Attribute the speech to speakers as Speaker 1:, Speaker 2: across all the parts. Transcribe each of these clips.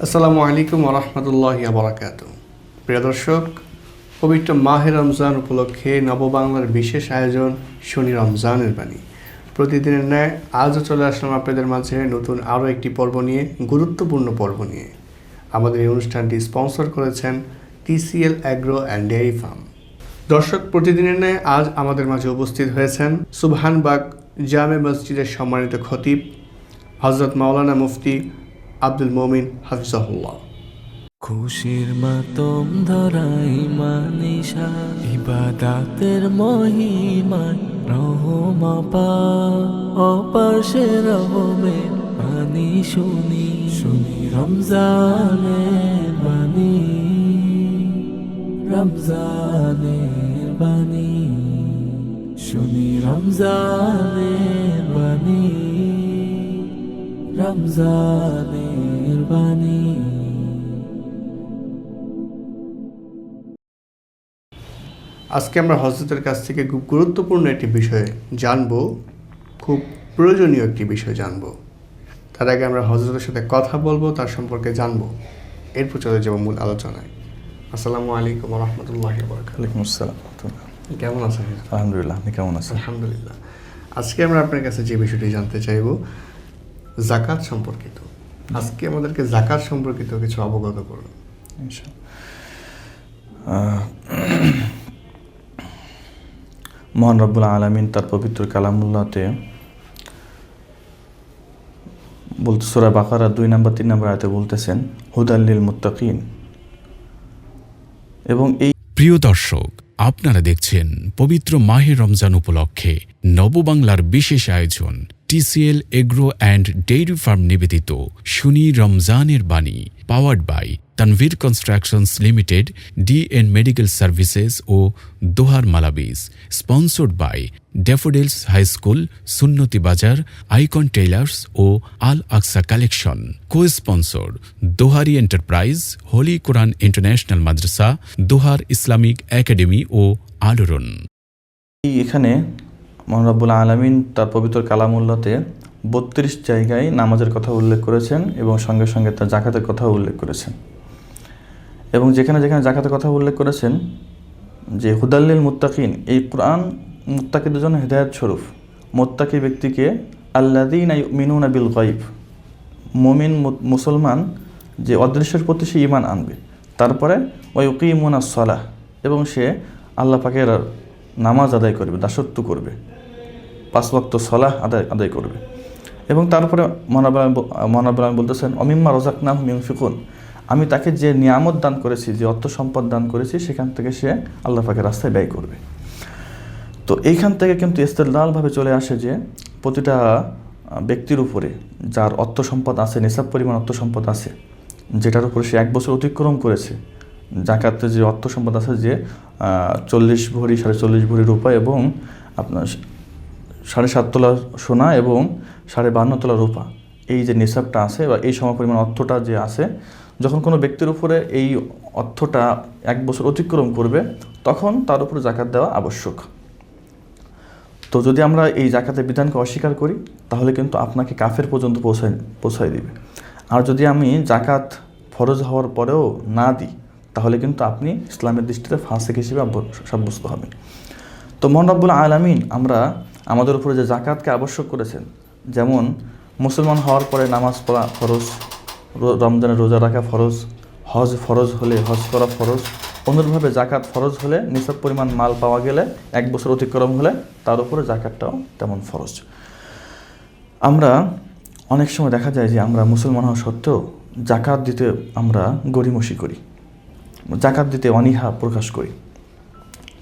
Speaker 1: আসসালামু আলাইকুম ওয়া রাহমাতুল্লাহি ওয়া বারাকাতুহু। প্রিয় দর্শক, পবিত্র মাহে রমজান উপলক্ষে নববাংলার বিশেষ আয়োজন শনি রমজানের বাণী। প্রতিদিনের ন্যায় আজও চলে আসলাম আপনাদের মাঝে নতুন আরও একটি পর্ব নিয়ে, গুরুত্বপূর্ণ পর্ব নিয়ে। আমাদের এই অনুষ্ঠানটি স্পন্সর করেছেন TCL agro and dairy farm. দর্শক, প্রতিদিনের ন্যায় আজ আমাদের মাঝে উপস্থিত হয়েছেন সুবহানবাগ জামে মসজিদের সম্মানিত খতিব হযরত মাওলানা মুফতি আব্দুল মোমিন হাফিজাহুল্লাহ।
Speaker 2: খুশির মাতম ধরাই মানিশা ইবাদাতের মহিমায় রহমা পা অপাশে রহমে বাণী শুনি শুনি রমজানের বাণী রমজানের বাণী শুনি রমজানের বাণী রমজানের বাণী।
Speaker 1: আজকে আমরা হযরতের কাছ থেকে খুব গুরুত্বপূর্ণ একটি বিষয় জানবো, খুব প্রয়োজনীয় একটি বিষয় জানবো। তার আগে আমরা হযরতের সাথে কথা বলবো, তার সম্পর্কে জানবো, এরপর চলে যাবো মূল আলোচনায়। আসসালামু আলাইকুম ওয়া রাহমাতুল্লাহি ওয়া বারাকাতুহু।
Speaker 3: ওয়ালাইকুম আসসালাম।
Speaker 1: কেমন আছেন?
Speaker 3: আলহামদুলিল্লাহ, আপনি কেমন আছেন?
Speaker 1: আলহামদুলিল্লাহ। আজকে আমরা আপনার কাছে যে বিষয়টি জানতে চাইবো যাকাত সম্পর্কিত। আজকে আমাদেরকে যাকাত সম্পর্কিত কিছু অবগত করুন।
Speaker 3: মহান রব্বুল আলামিন তার পবিত্র কালামুল্লাহতে বলতে সূরা বাকারা 2 নম্বর 3 নম্বর আয়াতে বলতেছেন হুদাল লিল মুত্তাকিন। এবং এই
Speaker 4: প্রিয় দর্শক, আপনারা দেখছেন পবিত্র মাহে রমজান উপলক্ষে নববাংলার বিশেষ আয়োজন TCL agro and dairy farm নিবেদিত শনি রমজানের বাণী, powered by Tanvir constructions limited, DN medical services ও Dohar Malabis, sponsored by daffodils high school, Sunnati Bazar, icon tailors ও Al Aqsa collection. Co sponsor Dohari enterprise, holy Quran international madrasa, Dohar Islamic academy ও আলোড়ন।
Speaker 3: এখানে মহান রব্বুল আলামিন তার পবিত্র কালামুল্লাহতে 32 জায়গায় নামাজের কথা উল্লেখ করেছেন এবং সঙ্গে সঙ্গে তার যাকাতের কথা উল্লেখ করেছেন। এবং যেখানে যেখানে যাকাতের কথা উল্লেখ করেছেন যে হুদাল্লিল মুত্তাকিন, এই কোরআন মুত্তাকিদের জন্য হেদায়েত স্বরূপ। মুত্তাকি ব্যক্তিকে আল্লাযীনা ইউমিনুনা বিল গায়ব, মুমিন মুসলমান যে অদৃশ্যের প্রতি সে ঈমান আনবে। তারপরে ওয়া ইউকিমুনাস সালাহ, এবং সে আল্লাহ পাকের নামাজ আদায় করবে, দাসত্ব করবে, 5 ওয়াক্ত সালাহ আদায় করবে। এবং তারপরে মহানবী বলতেছেন অমিম্মা রাযাকনাহুম ইউনফিকুন, আমি তাকে যে নিয়ামত দান করেছি, যে অর্থ সম্পদ দান করেছি, সেখান থেকে সে আল্লাহ পাকের রাস্তায় ব্যয় করবে। তো এইখান থেকে কিন্তু ইস্তেদলালভাবে চলে আসে যে প্রতিটা ব্যক্তির উপরে যার অর্থ সম্পদ আছে, নিসাব পরিমাণ অর্থ সম্পদ আছে, যেটার উপরে সে 1 বছর অতিক্রম করেছে, যাকাতে যে অর্থ সম্পদ আছে যে 40 ভরি 40.5 ভরি রূপা এবং আপনার 7.5 তোলা সোনা এবং 52.5 তোলা রূপা, এই যে নিসাবটা আছে বা এই সমপরিমাণ অর্থটা যে আছে, যখন কোনো ব্যক্তির উপরে এই অর্থটা 1 বছর অতিক্রম করবে, তখন তার উপরে জাকাত দেওয়া আবশ্যক। তো যদি আমরা এই জাকাতের বিধানকে অস্বীকার করি, তাহলে কিন্তু আপনাকে কাফের পর্যন্ত পৌঁছায় দিবে। আর যদি আমি জাকাত ফরজ হওয়ার পরেও না দিই, তাহলে কিন্তু আপনি ইসলামের দৃষ্টিতে ফাসিক হিসেবে সাব্যস্ত হবেন। তো মহান রব্বুল আলামিন আমাদের উপরে যে জাকাতকে আবশ্যক করেছেন, যেমন মুসলমান হওয়ার পরে নামাজ পড়া ফরজ, রমজানের রোজা রাখা ফরজ, হজ ফরজ হলে হজ করা ফরজ, অনুরূপভাবে জাকাত ফরজ হলে নিসাব পরিমাণ মাল পাওয়া গেলে 1 বছর অতিক্রম হলে তার উপরে জাকাতটাও তেমন ফরজ। আমরা অনেক সময় দেখা যায় যে আমরা মুসলমান হওয়া সত্ত্বেও জাকাত দিতে আমরা গড়িমসি করি, জাকাত দিতে অনীহা প্রকাশ করি।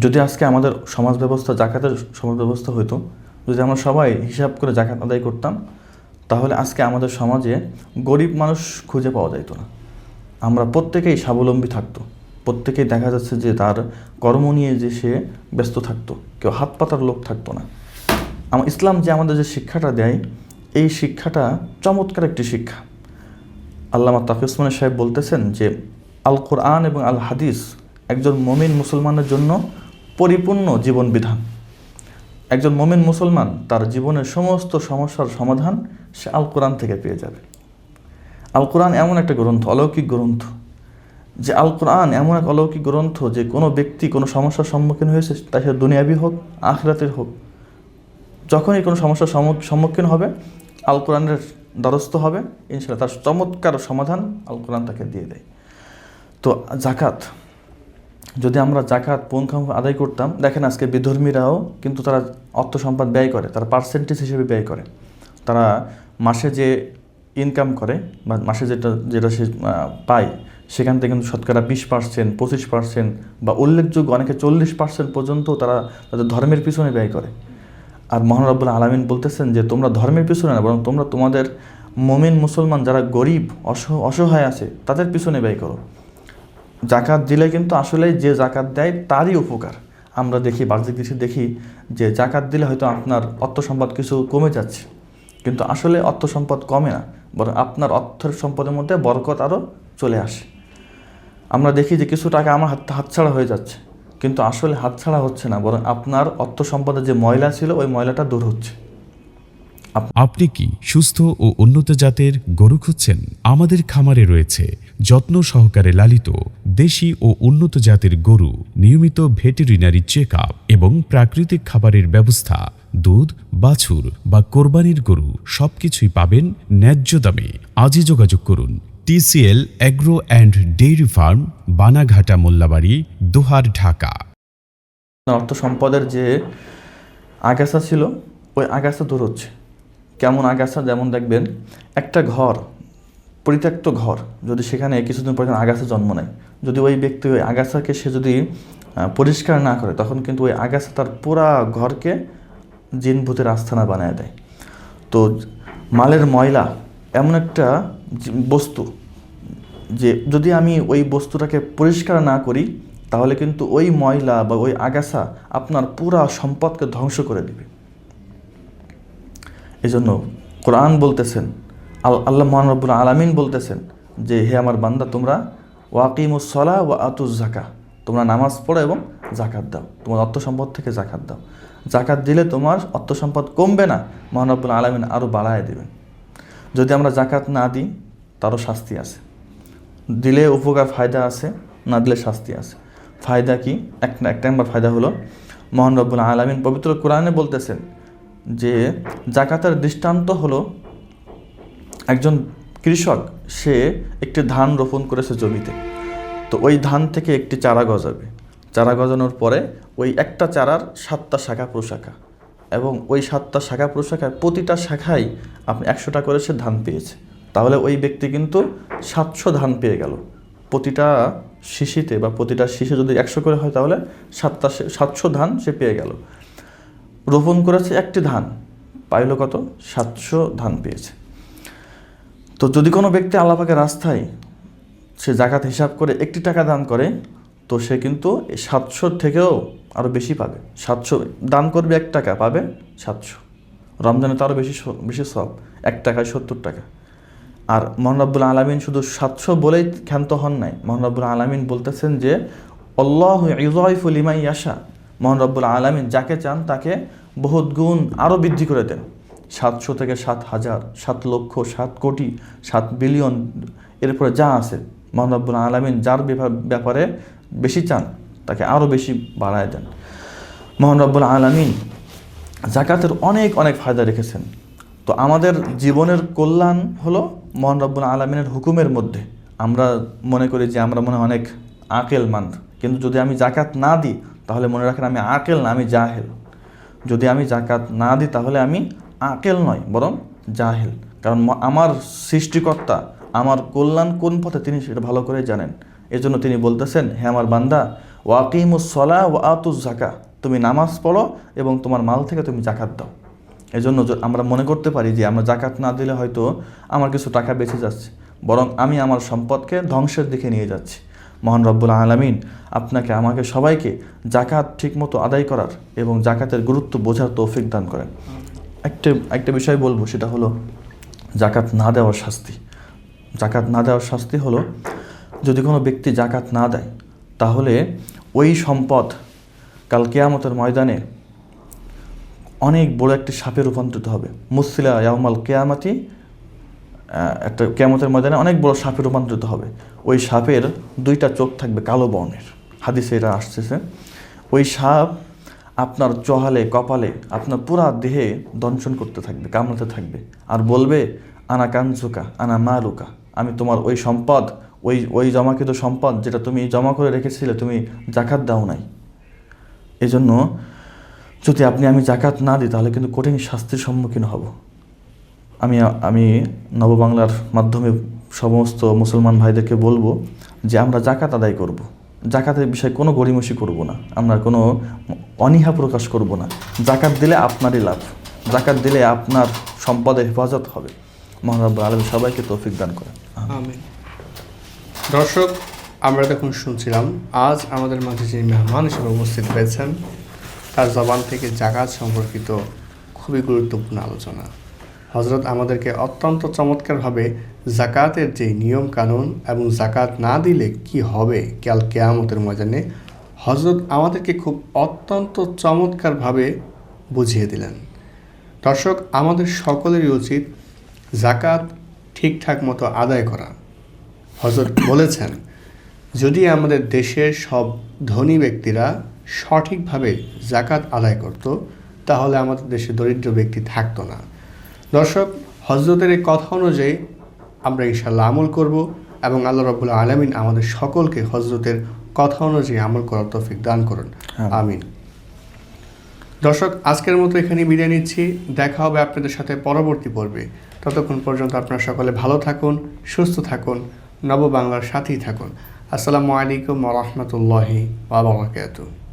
Speaker 3: যদি আজকে আমাদের সমাজ ব্যবস্থা জাকাতের সমাজ ব্যবস্থা হতো, যদি আমরা সবাই হিসাব করে জাকাত আদায় করতাম, তাহলে আজকে আমাদের সমাজে গরিব মানুষ খুঁজে পাওয়া যেত না। আমরা প্রত্যেকেই স্বাবলম্বী থাকতো, প্রত্যেকেই দেখা যাচ্ছে যে তার কর্ম নিয়ে যে সে ব্যস্ত থাকতো, কেউ হাত পাতার লোক থাকতো না। ইসলাম যে আমাদের যে শিক্ষাটা দেয়, এই শিক্ষাটা চমৎকার একটি শিক্ষা। আল্লামা তাকি উসমানী সাহেব বলতেছেন যে আল কোরআন এবং আল হাদিস একজন মুমিন মুসলমানের জন্য পরিপূর্ণ জীবন বিধান। একজন মুমিন মুসলমান তার জীবনের সমস্ত সমস্যার সমাধান সে আল কোরআন থেকে পেয়ে যাবে। আল কোরআন এমন একটা গ্রন্থ, অলৌকিক গ্রন্থ, যে আল কোরআন এমন এক অলৌকিক গ্রন্থ যে কোনো ব্যক্তি কোনো সমস্যার সম্মুখীন হয়েছে, তা সে দুনিয়াবি হোক আখিরাতের হোক, যখনই কোনো সমস্যার সম্মুখীন হবে আল কোরআনের দ্বারস্থ হবে, ইনশাআল্লাহ তার চমৎকার সমাধান আল কোরআন তাকে দিয়ে দেয়। তো জাকাত, যদি আমরা জাকাত পুঙ্খানুপুঙ্খ আদায় করতাম, দেখেন আজকে বিধর্মীরাও কিন্তু তারা অর্থ সম্পদ ব্যয় করে, তারা পার্সেন্টেজ হিসেবে ব্যয় করে। তারা মাসে যে ইনকাম করে বা মাসে যেটা সে পায়, সেখান থেকে কিন্তু শতকরা 20%, 25% বা উল্লেখযোগ্য অনেকে 40% পর্যন্ত তারা তাদের ধর্মের পিছনে ব্যয় করে। আর মহান রব্বুল আলামিন বলতেছেন যে তোমরা ধর্মের পিছনে না, বরং তোমরা তোমাদের মুমিন মুসলমান যারা গরিব অসহায় আছে তাদের পিছনে ব্যয় করো। জাকাত দিলে কিন্তু আসলে যে জাকাত দেয় তারই উপকার। আমরা দেখি বাহ্যিক দৃষ্টি দেখি যে জাকাত দিলে হয়তো আপনার অর্থ সম্পদ কিছু কমে যাচ্ছে, কিন্তু আসলে অর্থ সম্পদ কমে না, বরং আপনার অর্থের সম্পদের মধ্যে বরকত আরও চলে আসে। আমরা দেখি যে কিছু টাকা আমার হাতছাড়া হয়ে যাচ্ছে, কিন্তু আসলে হাতছাড়া হচ্ছে না, বরং আপনার অর্থ সম্পদের যে ময়লা ছিল ওই ময়লাটা দূর হচ্ছে।
Speaker 4: আপনি কি সুস্থ ও উন্নত জাতের গরু খুঁজছেন? আমাদের খামারে রয়েছে যত্ন সহকারে লালিত দেশি ও উন্নত জাতের গরু, নিয়মিত ভেটেরিনারি চেক আপ এবং প্রাকৃতিক খাবারের ব্যবস্থা। দুধ, বাছুর বা কোরবানির গরু সবকিছুই পাবেন ন্যায্য দামে। আজই যোগাযোগ করুন TCL agro and dairy farm, Banaghata, Mollabari, Dohar, Dhaka.
Speaker 3: অর্থ সম্পদের যে আগাছা ছিল ওই আগাছা দূর হচ্ছে। কেমন আগাছা? যেমন দেখবেন একটা ঘর, পরিত্যক্ত ঘর, যদি সেখানে কিছুদিন পর আগাছা জন্ম নেয়, যদি ওই ব্যক্তি ওই আগাছাকে সে যদি পরিষ্কার না করে, তখন কিন্তু ওই আগাছা তার পুরা ঘরকে জিন ভূতের আস্থানা বানায় দেয়। তো মালের ময়লা এমন একটা বস্তু যে যদি আমি ওই বস্তুটাকে পরিষ্কার না করি, তাহলে কিন্তু ওই ময়লা বা ওই আগাছা আপনার পুরা সম্পদকে ধ্বংস করে দেবে। এই জন্য কোরআন বলতেছেন, আল্লাহ মহান রব্বুল আলামিন বলতেছেন যে হে আমার বান্দা, তোমরা ওয়াকিমুস সালাহ ওয়া আতুজ যাকাহ, তোমরা নামাজ পড়ো এবং জাকাত দাও, তোমার অর্থ সম্পদ থেকে জাকাত দাও। জাকাত দিলে তোমার অর্থ সম্পদ কমবে না, মহান রব্বুল আলামিন আরও বাড়ায় দেবেন। যদি আমরা জাকাত না দিই তারও শাস্তি আছে, দিলে উপকার ফায়দা আছে, না দিলে শাস্তি আছে। ফায়দা কি? এক নম্বর ফায়দা হলো, মহান রব্বুল আলামিন পবিত্র কোরআনে বলতেছেন যে জাকাতের দৃষ্টান্ত হলো একজন কৃষক, সে একটি ধান রোপণ করেছে জমিতে। তো ওই ধান থেকে একটি চারা গজাবে, চারা গজানোর পরে ওই একটা চারার 7টা শাখা প্রশাখা, এবং ওই 7টা শাখা প্রশাখায় প্রতিটা শাখায় আপনি 100টা করে সে ধান পেয়েছে। তাহলে ওই ব্যক্তি কিন্তু 700 ধান পেয়ে গেল। প্রতিটা শিশিতে বা প্রতিটা শিশে যদি 100 করে হয়, তাহলে 700 ধান সে পেয়ে গেল। রোপণ করেছে একটি ধান, পাইল কত? 700 ধান পেয়েছে। তো যদি কোনো ব্যক্তি আল্লাহ পাকের রাস্তায় সে জাকাত হিসাব করে 1 টাকা দান করে, তো সে কিন্তু 700 থেকেও আরও বেশি পাবে। 700 দান করবে 1 টাকা, পাবে 700। রমজানে তো আরও বেশি সব, 1 টাকায় 70 টাকা। আর মহান রব্বুল আলামিন শুধু 700 বলেই ক্ষান্ত হন নাই, মহান রব্বুল আলামিন বলতেছেন যে আল্লাহু ইউযাইফু লিমান ইয়াশা, মহান রব্বুল আলামিন যাকে চান তাকে বহুত গুণ আরও বৃদ্ধি করে দেন। 700 থেকে 7,000, 7 লক্ষ, 7 কোটি, 7 বিলিয়ন, এরপরে যা আছে, মহান রব্বুল আলামিন যার ব্যাপারে বেশি চান তাকে আরও বেশি বাড়ায় দেন। মহান রব্বুল আলামিন জাকাতের অনেক অনেক ফায়দা রেখেছেন। তো আমাদের জীবনের কল্যাণ হলো মহান রব্বুল আলামিনের হুকুমের মধ্যে। আমরা মনে করি যে আমরা মনে অনেক আকেলমান, কিন্তু যদি আমি জাকাত না দিই তাহলে মনে রাখেন আমি আকেল না, আমি জাহেল। যদি আমি জাকাত না দিই তাহলে আমি আকেল নয়, বরং জাহেল। কারণ আমার সৃষ্টিকর্তা আমার কল্যাণ কোন পথে তিনি সেটা ভালো করে জানেন। এজন্য তিনি বলতেছেন, হে আমার বান্দা, ওয়াকিমুস সালাহ ওয়া আতুজ যাকাহ, তুমি নামাজ পড়ো এবং তোমার মাল থেকে তুমি জাকাত দাও। এজন্য আমরা মনে করতে পারি যে আমরা জাকাত না দিলে হয়তো আমার কিছু টাকা বেঁচে যাচ্ছে, বরং আমি আমার সম্পদকে ধ্বংসের দিকে নিয়ে যাচ্ছি। মহান রব্বুল আলামিন আপনাকে আমাকে সবাইকে জাকাত ঠিকমতো আদায় করার এবং জাকাতের গুরুত্ব বোঝার তৌফিক দান করেন। একটা বিষয় বলবো, সেটা হলো জাকাত না দেওয়ার শাস্তি। জাকাত না দেওয়ার শাস্তি হলো, যদি কোনো ব্যক্তি জাকাত না দেয় তাহলে ওই সম্পদ কাল কিয়ামতের ময়দানে অনেক বড় একটি সাপে রূপান্তরিত হবে। মুসিলা ইয়াউমাল কিয়ামাতি একটা কিয়ামতের ময়দানে অনেক বড় সাপে রূপান্তরিত হবে। ওই সাপের 2টা চোখ থাকবে কালো বর্ণের, হাদিসে এটা আসতেছে। ওই সাপ আপনার চোহালে কপালে আপনার পুরা দেহে দংশন করতে থাকবে, কামড়াতে থাকবে, আর বলবে আনা কানজুকা আনা মালুকা, আমি তোমার ওই সম্পদ, ওই জমাকৃত সম্পদ যেটা তুমি জমা করে রেখেছিলে, তুমি জাকাত দাও নাই, এজন্য যদি আমি জাকাত না দিই তাহলে কিন্তু কঠিন শাস্তির সম্মুখীন হব। আমি নববাংলার মাধ্যমে সমস্ত মুসলমান ভাইদেরকে বলবো যে আমরা জাকাত আদায় করব। জাকাতের বিষয়ে কোনো গড়িমসি করব না, আমরা কোনো অনীহা প্রকাশ করব না। জাকাত দিলে আপনারই লাভ, জাকাত দিলে আপনার সম্পদের হেফাজত হবে। মহান রব্বুল আলামিন সবাইকে তৌফিক দান করেন।
Speaker 1: আমিন। দর্শক, আমরা দেখুন শুনছিলাম আজ আমাদের মাঝে যে মেহমান হিসেবে উপস্থিত হয়েছেন তার জবান থেকে জাকাত সম্পর্কিত খুবই গুরুত্বপূর্ণ আলোচনা। হজরত আমাদেরকে অত্যন্ত চমৎকারভাবে জাকাতের যে নিয়ম কানুন এবং জাকাত না দিলে কি হবে কাল কিয়ামতের ময়দানে হজরত আমাদেরকে খুব অত্যন্ত চমৎকারভাবে বুঝিয়ে দিলেন। দর্শক, আমাদের সকলেরই উচিত জাকাত ঠিকঠাক মতো আদায় করা। হজরত বলেছেন যদি আমাদের দেশের সব ধনী ব্যক্তিরা সঠিকভাবে জাকাত আদায় করত তাহলে আমাদের দেশে দরিদ্র ব্যক্তি থাকতো না। দর্শক, হজরতের এই কথা অনুযায়ী আমরা ইনশাআল্লাহ আমল করব এবং আল্লাহ রাব্বুল আলামিন আমাদের সকলকে হজরতের কথা অনুযায়ী আমল করার তৌফিক দান করুন। আমিন। দর্শক, আজকের মতো এখানে বিদায় নিচ্ছি। দেখা হবে আপনাদের সাথে পরবর্তী পর্বে। ততক্ষণ পর্যন্ত আপনারা সকলে ভালো থাকুন, সুস্থ থাকুন, নববাংলার সাথেই থাকুন। আসসালামু আলাইকুম ওয়া রাহমাতুল্লাহি ওয়া বারাকাতুহু।